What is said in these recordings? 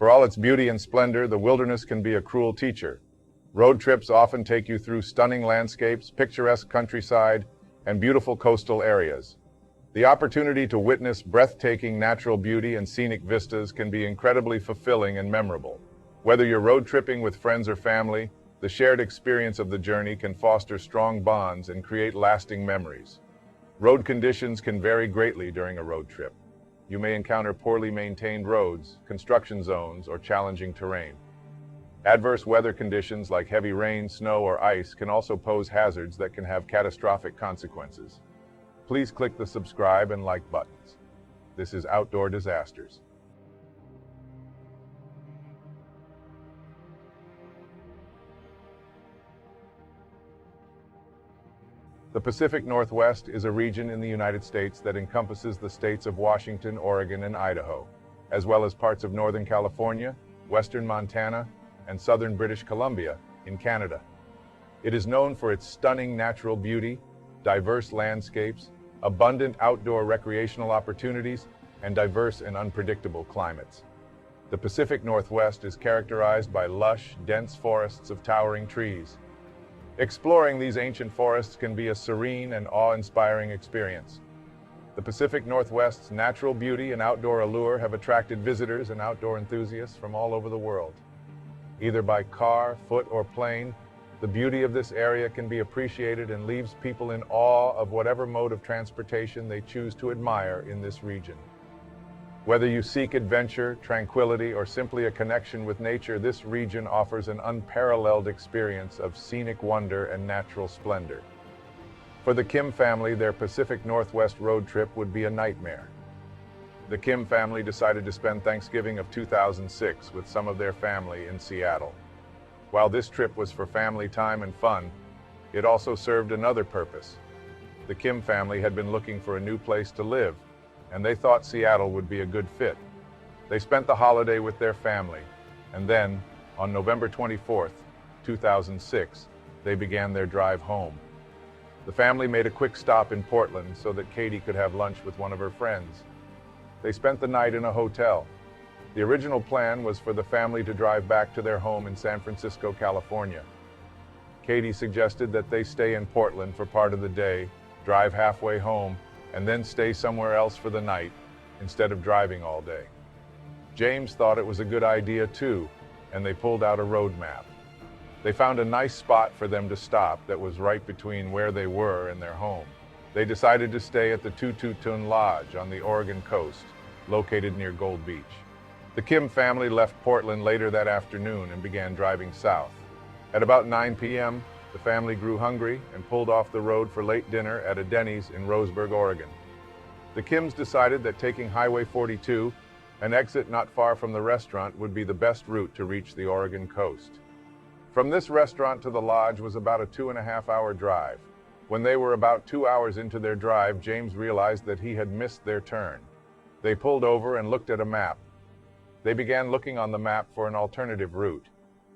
For all its beauty and splendor, the wilderness can be a cruel teacher. Road trips often take you through stunning landscapes, picturesque countryside, and beautiful coastal areas. The opportunity to witness breathtaking natural beauty and scenic vistas can be incredibly fulfilling and memorable. Whether you're road tripping with friends or family, the shared experience of the journey can foster strong bonds and create lasting memories. Road conditions can vary greatly during a road trip. You may encounter poorly maintained roads, construction zones, or challenging terrain. Adverse weather conditions like heavy rain, snow, or ice can also pose hazards that can have catastrophic consequences. Please click the subscribe and like buttons. This is Outdoor Disasters. The Pacific Northwest is a region in the United States that encompasses the states of Washington, Oregon, and Idaho, as well as parts of Northern California, western Montana, and southern British Columbia in Canada. It is known for its stunning natural beauty, diverse landscapes, abundant outdoor recreational opportunities, and diverse and unpredictable climates. The Pacific Northwest is characterized by lush, dense forests of towering trees. Exploring these ancient forests can be a serene and awe-inspiring experience. The Pacific Northwest's natural beauty and outdoor allure have attracted visitors and outdoor enthusiasts from all over the world. Either by car, foot, or plane, the beauty of this area can be appreciated and leaves people in awe of whatever mode of transportation they choose to admire in this region. Whether you seek adventure, tranquility, or simply a connection with nature, this region offers an unparalleled experience of scenic wonder and natural splendor. For the Kim family, their Pacific Northwest road trip would be a nightmare. The Kim family decided to spend Thanksgiving of 2006 with some of their family in Seattle. While this trip was for family time and fun, it also served another purpose. The Kim family had been looking for a new place to live, and they thought Seattle would be a good fit. They spent the holiday with their family, and then, on November 24th, 2006, they began their drive home. The family made a quick stop in Portland so that Kati could have lunch with one of her friends. They spent the night in a hotel. The original plan was for the family to drive back to their home in San Francisco, California. Kati suggested that they stay in Portland for part of the day, drive halfway home, and then stay somewhere else for the night, instead of driving all day. James thought it was a good idea too, and they pulled out a road map. They found a nice spot for them to stop that was right between where they were and their home. They decided to stay at the Tututun Lodge on the Oregon coast, located near Gold Beach. The Kim family left Portland later that afternoon and began driving south. At about 9 p.m., the family grew hungry and pulled off the road for late dinner at a Denny's in Roseburg, Oregon. The Kims decided that taking Highway 42, an exit not far from the restaurant, would be the best route to reach the Oregon coast. From this restaurant to the lodge was about a 2.5-hour drive. When they were about 2 hours into their drive, James realized that he had missed their turn. They pulled over and looked at a map. They began looking on the map for an alternative route,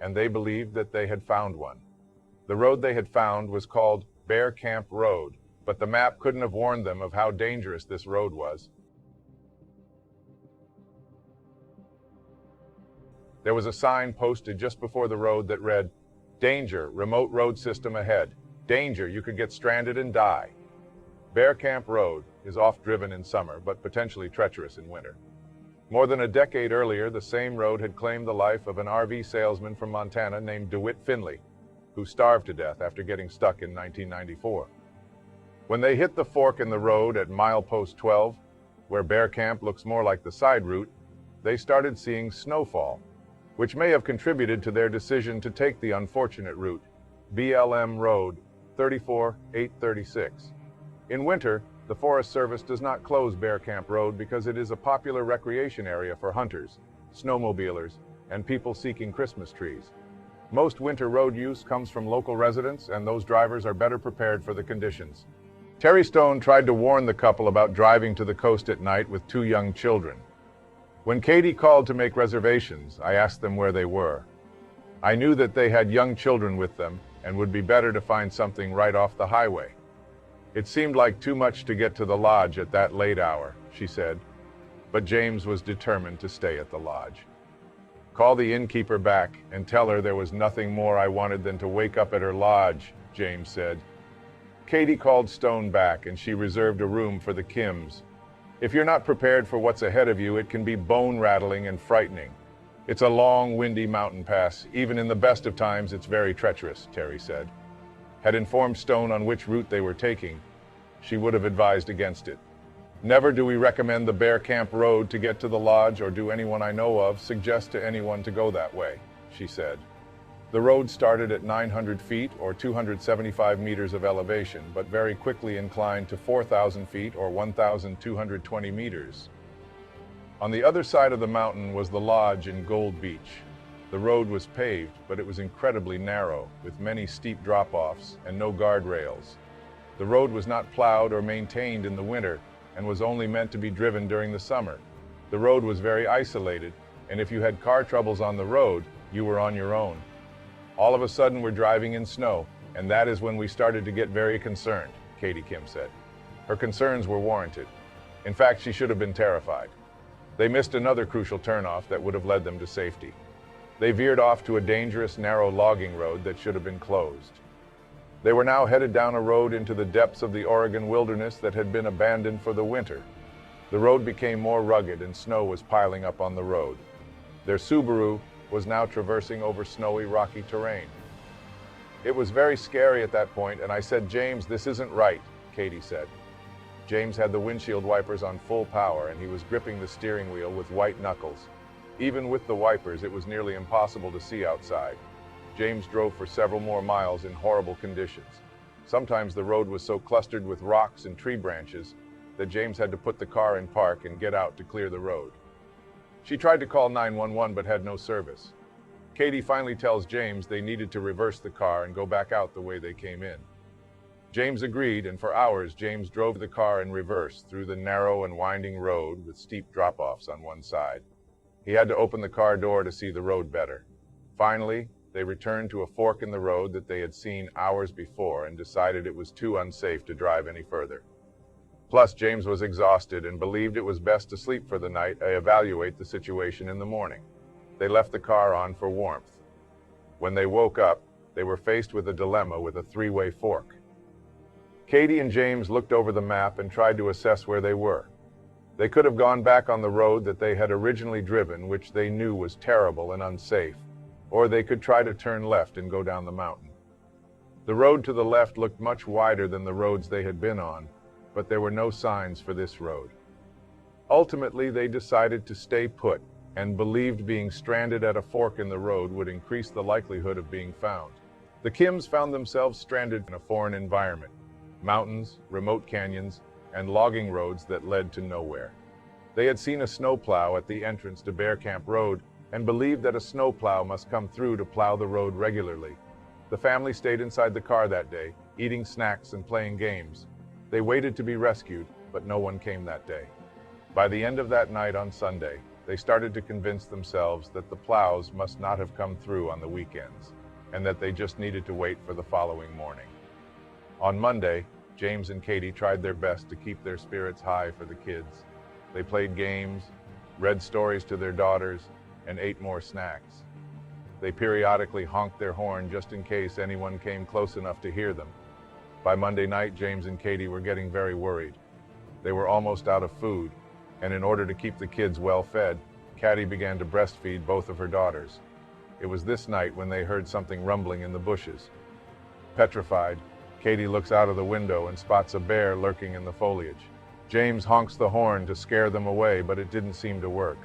and they believed that they had found one. The road they had found was called Bear Camp Road, but the map couldn't have warned them of how dangerous this road was. There was a sign posted just before the road that read, "Danger, remote road system ahead. Danger, you could get stranded and die." Bear Camp Road is oft-driven in summer, but potentially treacherous in winter. More than a decade earlier, the same road had claimed the life of an RV salesman from Montana named DeWitt Finley, who starved to death after getting stuck in 1994. When they hit the fork in the road at milepost 12, where Bear Camp looks more like the side route, they started seeing snowfall, which may have contributed to their decision to take the unfortunate route, BLM Road 34836. In winter, the Forest Service does not close Bear Camp Road because it is a popular recreation area for hunters, snowmobilers, and people seeking Christmas trees. Most winter road use comes from local residents, and those drivers are better prepared for the conditions. Terry Stone tried to warn the couple about driving to the coast at night with 2 young children. When Kati called to make reservations, I asked them where they were. I knew that they had young children with them and would be better to find something right off the highway. It seemed like too much to get to the lodge at that late hour, she said, but James was determined to stay at the lodge. Call the innkeeper back and tell her there was nothing more I wanted than to wake up at her lodge, James said. Kati called Stone back and she reserved a room for the Kims. If you're not prepared for what's ahead of you, it can be bone-rattling and frightening. It's a long, windy mountain pass. Even in the best of times, it's very treacherous, Terry said. Had informed Stone on which route they were taking, she would have advised against it. Never do we recommend the Bear Camp Road to get to the lodge, or do anyone I know of suggest to anyone to go that way, she said. The road started at 900 feet or 275 meters of elevation, but very quickly inclined to 4,000 feet or 1,220 meters. On the other side of the mountain was the lodge in Gold Beach. The road was paved, but it was incredibly narrow, with many steep drop-offs and no guardrails. The road was not plowed or maintained in the winter and was only meant to be driven during the summer. The road was very isolated, and if you had car troubles on the road, you were on your own. All of a sudden, we're driving in snow, and that is when we started to get very concerned, Kati Kim said. Her concerns were warranted. In fact, she should have been terrified. They missed another crucial turnoff that would have led them to safety. They veered off to a dangerous, narrow logging road that should have been closed. They were now headed down a road into the depths of the Oregon wilderness that had been abandoned for the winter. The road became more rugged and snow was piling up on the road. Their Subaru was now traversing over snowy, rocky terrain. It was very scary at that point, and I said, "James, this isn't right," Kati said. James had the windshield wipers on full power, and he was gripping the steering wheel with white knuckles. Even with the wipers, it was nearly impossible to see outside. James drove for several more miles in horrible conditions. Sometimes the road was so clustered with rocks and tree branches that James had to put the car in park and get out to clear the road. She tried to call 911 but had no service. Kati finally tells James they needed to reverse the car and go back out the way they came in. James agreed, and for hours James drove the car in reverse through the narrow and winding road with steep drop-offs on one side. He had to open the car door to see the road better. Finally, they returned to a fork in the road that they had seen hours before and decided it was too unsafe to drive any further. Plus, James was exhausted and believed it was best to sleep for the night and evaluate the situation in the morning. They left the car on for warmth. When they woke up, they were faced with a dilemma with a three-way fork. Kati and James looked over the map and tried to assess where they were. They could have gone back on the road that they had originally driven, which they knew was terrible and unsafe, or they could try to turn left and go down the mountain. The road to the left looked much wider than the roads they had been on, but there were no signs for this road. Ultimately, they decided to stay put and believed being stranded at a fork in the road would increase the likelihood of being found. The Kims found themselves stranded in a foreign environment: mountains, remote canyons, and logging roads that led to nowhere. They had seen a snowplow at the entrance to Bear Camp Road and believed that a snowplow must come through to plow the road regularly. The family stayed inside the car that day, eating snacks and playing games. They waited to be rescued, but no one came that day. By the end of that night on Sunday, they started to convince themselves that the plows must not have come through on the weekends, and that they just needed to wait for the following morning. On Monday, James and Kati tried their best to keep their spirits high for the kids. They played games, read stories to their daughters, and ate more snacks. They periodically honked their horn just in case anyone came close enough to hear them. By Monday night, James and Kati were getting very worried. They were almost out of food, and in order to keep the kids well fed, Kati began to breastfeed both of her daughters. It was this night when they heard something rumbling in the bushes. Petrified, Kati looks out of the window and spots a bear lurking in the foliage. James honks the horn to scare them away, but it didn't seem to work.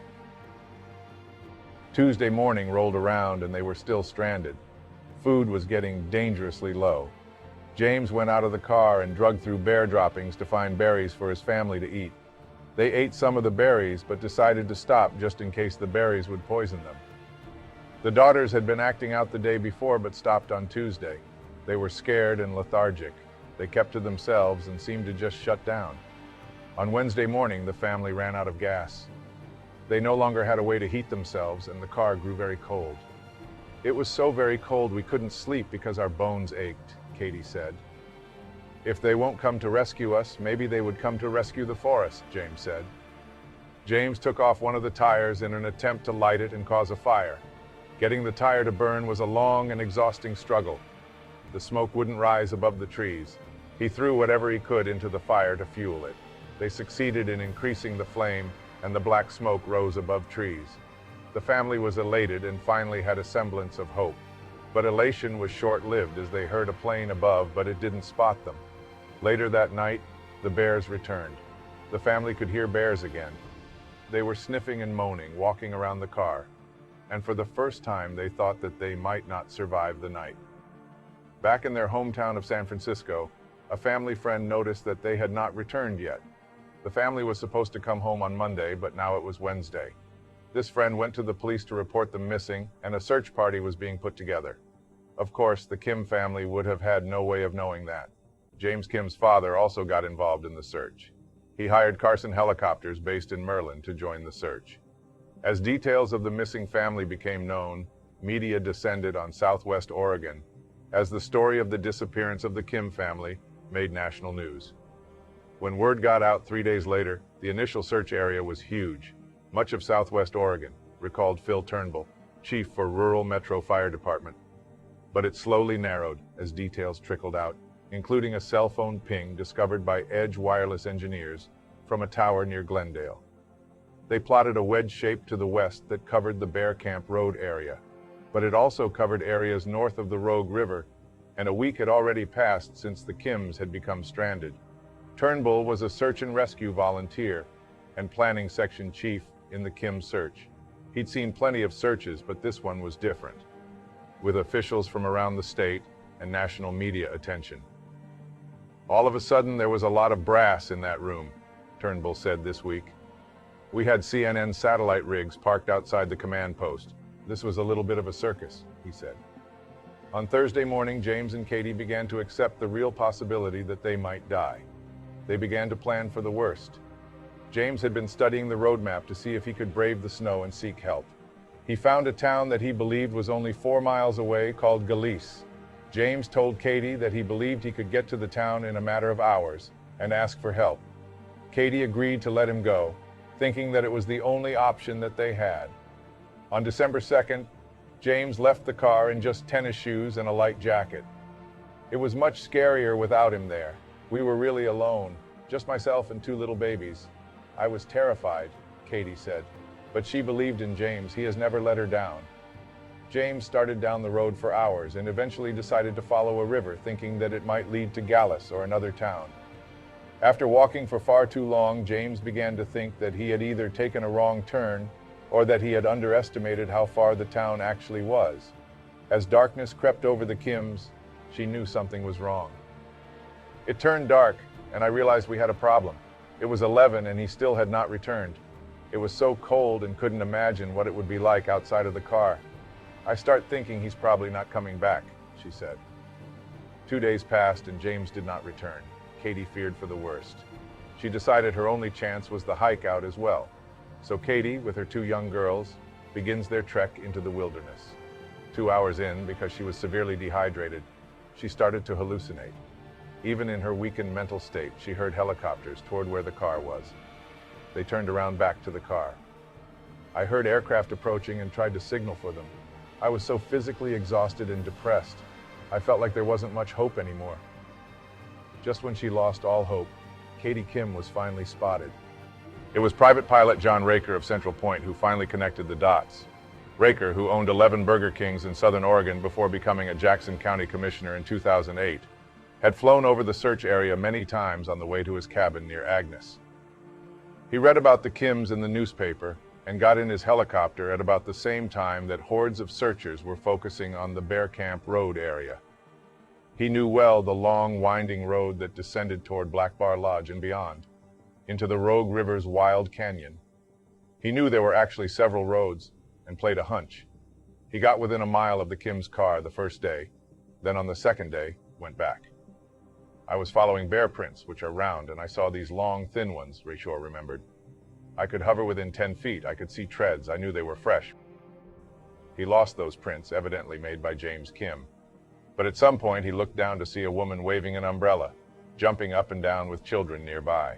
Tuesday morning rolled around and they were still stranded. Food was getting dangerously low. James went out of the car and dug through bear droppings to find berries for his family to eat. They ate some of the berries, but decided to stop just in case the berries would poison them. The daughters had been acting out the day before, but stopped on Tuesday. They were scared and lethargic. They kept to themselves and seemed to just shut down. On Wednesday morning, the family ran out of gas. They no longer had a way to heat themselves, and the car grew very cold. It was so very cold we couldn't sleep because our bones ached, Kati said. If they won't come to rescue us, maybe they would come to rescue the forest, James said. James took off one of the tires in an attempt to light it and cause a fire. Getting the tire to burn was a long and exhausting struggle. The smoke wouldn't rise above the trees. He threw whatever he could into the fire to fuel it. They succeeded in increasing the flame, and the black smoke rose above trees. The family was elated and finally had a semblance of hope. But elation was short-lived as they heard a plane above, but it didn't spot them. Later that night, the bears returned. The family could hear bears again. They were sniffing and moaning, walking around the car. And for the first time, they thought that they might not survive the night. Back in their hometown of San Francisco, a family friend noticed that they had not returned yet. The family was supposed to come home on Monday, but now it was Wednesday. This friend went to the police to report them missing, and a search party was being put together. Of course, the Kim family would have had no way of knowing that. James Kim's father also got involved in the search. He hired Carson helicopters based in Merlin to join the search. As details of the missing family became known, media descended on Southwest Oregon, as the story of the disappearance of the Kim family made national news. When word got out 3 days later, the initial search area was huge. Much of Southwest Oregon, recalled Phil Turnbull, chief for Rural Metro Fire Department. But it slowly narrowed as details trickled out, including a cell phone ping discovered by Edge Wireless engineers from a tower near Glendale. They plotted a wedge shape to the west that covered the Bear Camp Road area, but it also covered areas north of the Rogue River, and a week had already passed since the Kims had become stranded. Turnbull was a search and rescue volunteer and planning section chief in the Kim search. He'd seen plenty of searches, but this one was different, with officials from around the state and national media attention. All of a sudden, there was a lot of brass in that room, Turnbull said this week. We had CNN satellite rigs parked outside the command post. This was a little bit of a circus, he said. On Thursday morning, James and Kati began to accept the real possibility that they might die. They began to plan for the worst. James had been studying the road map to see if he could brave the snow and seek help. He found a town that he believed was only 4 miles away called Galice. James told Kati that he believed he could get to the town in a matter of hours and ask for help. Kati agreed to let him go, thinking that it was the only option that they had. On December 2nd, James left the car in just tennis shoes and a light jacket. It was much scarier without him there. We were really alone, just myself and 2 little babies. I was terrified, Kati said, but she believed in James. He has never let her down. James started down the road for hours and eventually decided to follow a river, thinking that it might lead to Galice or another town. After walking for far too long, James began to think that he had either taken a wrong turn or that he had underestimated how far the town actually was. As darkness crept over the Kims, she knew something was wrong. It turned dark, and I realized we had a problem. It was 11 and he still had not returned. It was so cold and couldn't imagine what it would be like outside of the car. I start thinking he's probably not coming back, she said. 2 days passed and James did not return. Kati feared for the worst. She decided her only chance was the hike out as well. So Kati, with her 2 young girls, begins their trek into the wilderness. 2 hours in, because she was severely dehydrated, she started to hallucinate. Even in her weakened mental state, she heard helicopters toward where the car was. They turned around back to the car. I heard aircraft approaching and tried to signal for them. I was so physically exhausted and depressed. I felt like there wasn't much hope anymore. Just when she lost all hope, Kati Kim was finally spotted. It was Private Pilot John Raker of Central Point who finally connected the dots. Raker, who owned 11 Burger Kings in Southern Oregon before becoming a Jackson County Commissioner in 2008, had flown over the search area many times on the way to his cabin near Agnes. He read about the Kims in the newspaper and got in his helicopter at about the same time that hordes of searchers were focusing on the Bear Camp Road area. He knew well the long, winding road that descended toward Black Bar Lodge and beyond, into the Rogue River's wild canyon. He knew there were actually several roads and played a hunch. He got within a mile of the Kim's car the first day, then on the second day, went back. I was following bear prints, which are round, and I saw these long, thin ones, Rayshore remembered. I could hover within 10 feet. I could see treads. I knew they were fresh. He lost those prints, evidently made by James Kim. But at some point, he looked down to see a woman waving an umbrella, jumping up and down with children nearby.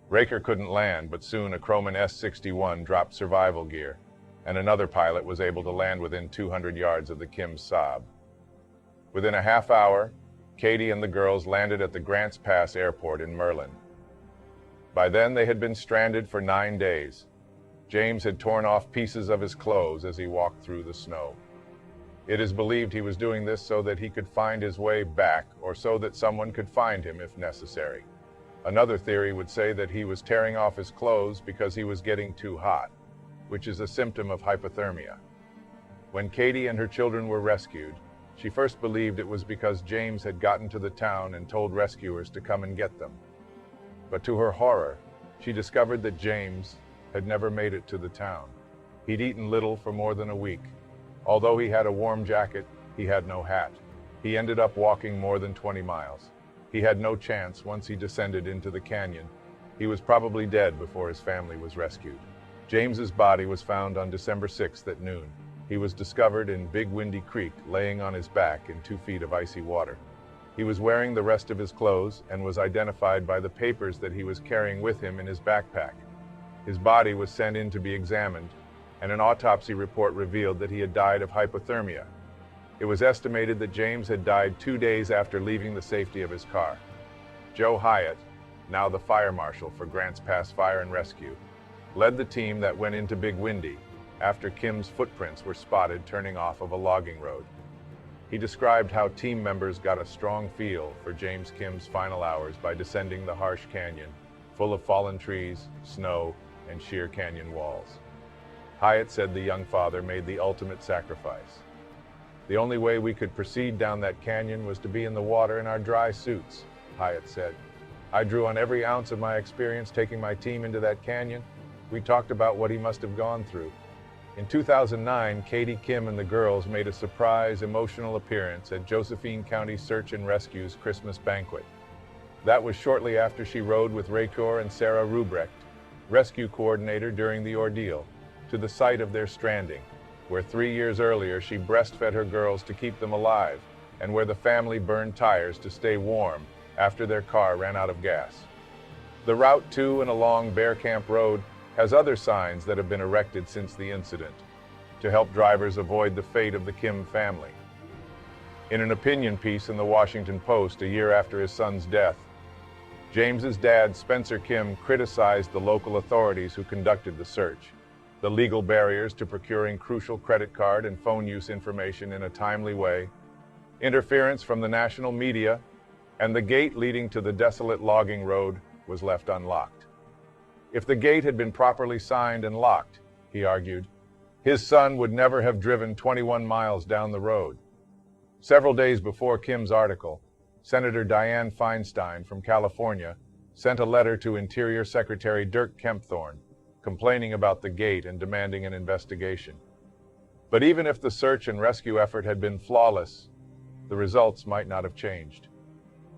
Raker couldn't land, but soon a Crowman S-61 dropped survival gear, and another pilot was able to land within 200 yards of the Kim's Saab. Within a half hour, Kati and the girls landed at the Grants Pass Airport in Merlin. By then, they had been stranded for 9 days. James had torn off pieces of his clothes as he walked through the snow. It is believed he was doing this so that he could find his way back, or so that someone could find him if necessary. Another theory would say that he was tearing off his clothes because he was getting too hot, which is a symptom of hypothermia. When Kati and her children were rescued, she first believed it was because James had gotten to the town and told rescuers to come and get them. But to her horror, she discovered that James had never made it to the town. He'd eaten little for more than a week. Although he had a warm jacket, he had no hat. He ended up walking more than 20 miles. He had no chance once he descended into the canyon. He was probably dead before his family was rescued. James's body was found on December 6th at noon. He was discovered in Big Windy Creek, laying on his back in 2 feet of icy water. He was wearing the rest of his clothes and was identified by the papers that he was carrying with him in his backpack. His body was sent in to be examined, and an autopsy report revealed that he had died of hypothermia. It was estimated that James had died 2 days after leaving the safety of his car. Joe Hyatt, now the fire marshal for Grants Pass Fire and Rescue, led the team that went into Big Windy after Kim's footprints were spotted turning off of a logging road. He described how team members got a strong feel for James Kim's final hours by descending the harsh canyon, full of fallen trees, snow, and sheer canyon walls. Hyatt said the young father made the ultimate sacrifice. The only way we could proceed down that canyon was to be in the water in our dry suits, Hyatt said. I drew on every ounce of my experience taking my team into that canyon. We talked about what he must have gone through. In 2009, Kati, Kim, and the girls made a surprise, emotional appearance at Josephine County Search and Rescue's Christmas banquet. That was shortly after she rode with Raker and Sarah Rubrecht, rescue coordinator during the ordeal, to the site of their stranding, where 3 years earlier she breastfed her girls to keep them alive, and where the family burned tires to stay warm after their car ran out of gas. The route to and along Bear Camp Road has other signs that have been erected since the incident, to help drivers avoid the fate of the Kim family. In an opinion piece in the Washington Post a year after his son's death, James's dad, Spencer Kim, criticized the local authorities who conducted the search, the legal barriers to procuring crucial credit card and phone use information in a timely way, interference from the national media, and the gate leading to the desolate logging road was left unlocked. If the gate had been properly signed and locked, he argued, his son would never have driven 21 miles down the road. Several days before Kim's article, Senator Dianne Feinstein from California sent a letter to Interior Secretary Dirk Kempthorne, complaining about the gate and demanding an investigation. But even if the search and rescue effort had been flawless, the results might not have changed.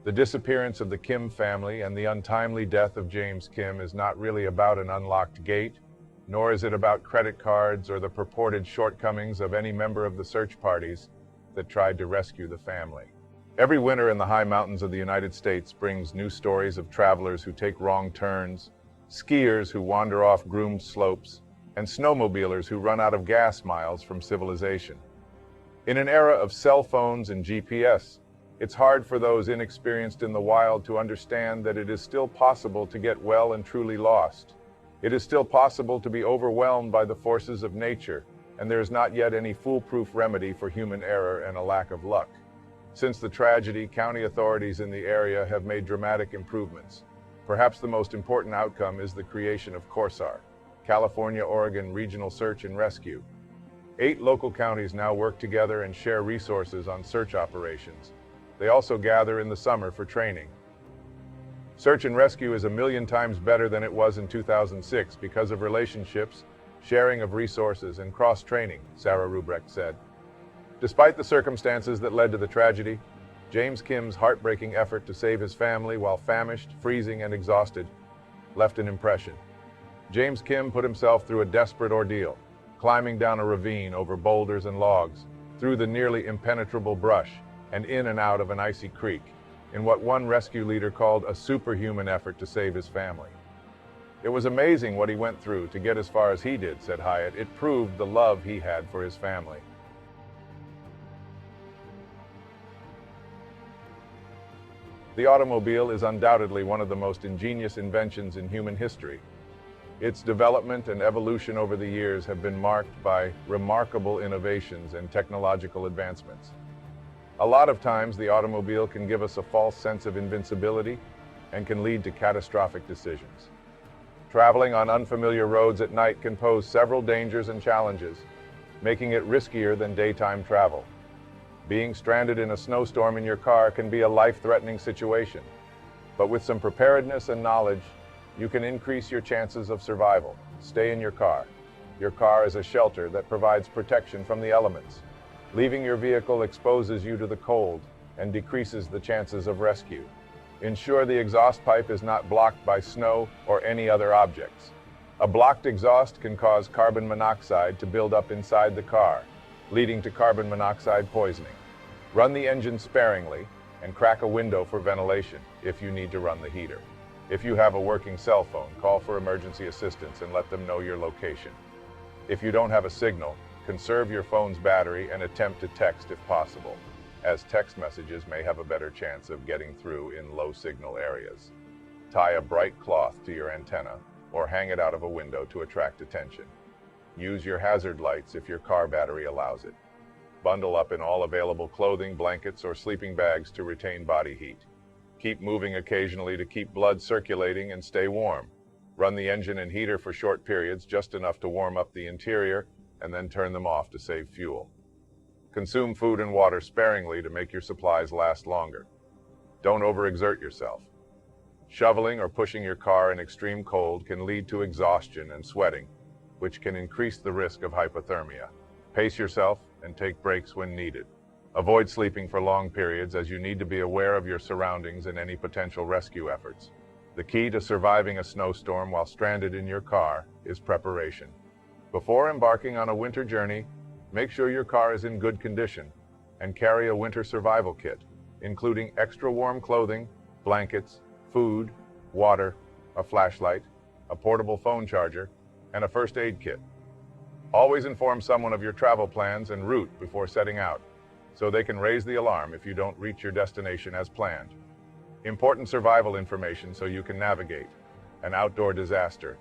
The disappearance of the Kim family and the untimely death of James Kim is not really about an unlocked gate, nor is it about credit cards or the purported shortcomings of any member of the search parties that tried to rescue the family. Every winter in the high mountains of the United States brings new stories of travelers who take wrong turns, skiers who wander off groomed slopes, and snowmobilers who run out of gas miles from civilization. In an era of cell phones and GPS, it's hard for those inexperienced in the wild to understand that it is still possible to get well and truly lost. It is still possible to be overwhelmed by the forces of nature, and there is not yet any foolproof remedy for human error and a lack of luck. Since the tragedy, county authorities in the area have made dramatic improvements. Perhaps the most important outcome is the creation of CORSAR, California-Oregon Regional Search and Rescue. 8 local counties now work together and share resources on search operations. They also gather in the summer for training. Search and rescue is 1,000,000 times better than it was in 2006 because of relationships, sharing of resources, and cross-training, Sarah Rubrecht said. Despite the circumstances that led to the tragedy, James Kim's heartbreaking effort to save his family while famished, freezing, and exhausted left an impression. James Kim put himself through a desperate ordeal, climbing down a ravine over boulders and logs, through the nearly impenetrable brush, and in and out of an icy creek, in what one rescue leader called a superhuman effort to save his family. "It was amazing what he went through to get as far as he did," said Hyatt. "It proved the love he had for his family." The automobile is undoubtedly one of the most ingenious inventions in human history. Its development and evolution over the years have been marked by remarkable innovations and technological advancements. A lot of times, the automobile can give us a false sense of invincibility and can lead to catastrophic decisions. Traveling on unfamiliar roads at night can pose several dangers and challenges, making it riskier than daytime travel. Being stranded in a snowstorm in your car can be a life-threatening situation, but with some preparedness and knowledge, you can increase your chances of survival. Stay in your car. Your car is a shelter that provides protection from the elements. Leaving your vehicle exposes you to the cold and decreases the chances of rescue. Ensure the exhaust pipe is not blocked by snow or any other objects. A blocked exhaust can cause carbon monoxide to build up inside the car, leading to carbon monoxide poisoning. Run the engine sparingly and crack a window for ventilation if you need to run the heater. If you have a working cell phone, call for emergency assistance and let them know your location. If you don't have a signal, conserve your phone's battery and attempt to text if possible, as text messages may have a better chance of getting through in low-signal areas. Tie a bright cloth to your antenna or hang it out of a window to attract attention. Use your hazard lights if your car battery allows it. Bundle up in all available clothing, blankets, or sleeping bags to retain body heat. Keep moving occasionally to keep blood circulating and stay warm. Run the engine and heater for short periods, just enough to warm up the interior, and then turn them off to save fuel. Consume food and water sparingly to make your supplies last longer. Don't overexert yourself. Shoveling or pushing your car in extreme cold can lead to exhaustion and sweating, which can increase the risk of hypothermia. Pace yourself and take breaks when needed. Avoid sleeping for long periods, as you need to be aware of your surroundings and any potential rescue efforts. The key to surviving a snowstorm while stranded in your car is preparation. Before embarking on a winter journey, make sure your car is in good condition and carry a winter survival kit, including extra warm clothing, blankets, food, water, a flashlight, a portable phone charger, and a first aid kit. Always inform someone of your travel plans and route before setting out, so they can raise the alarm if you don't reach your destination as planned. Important survival information so you can navigate an outdoor disaster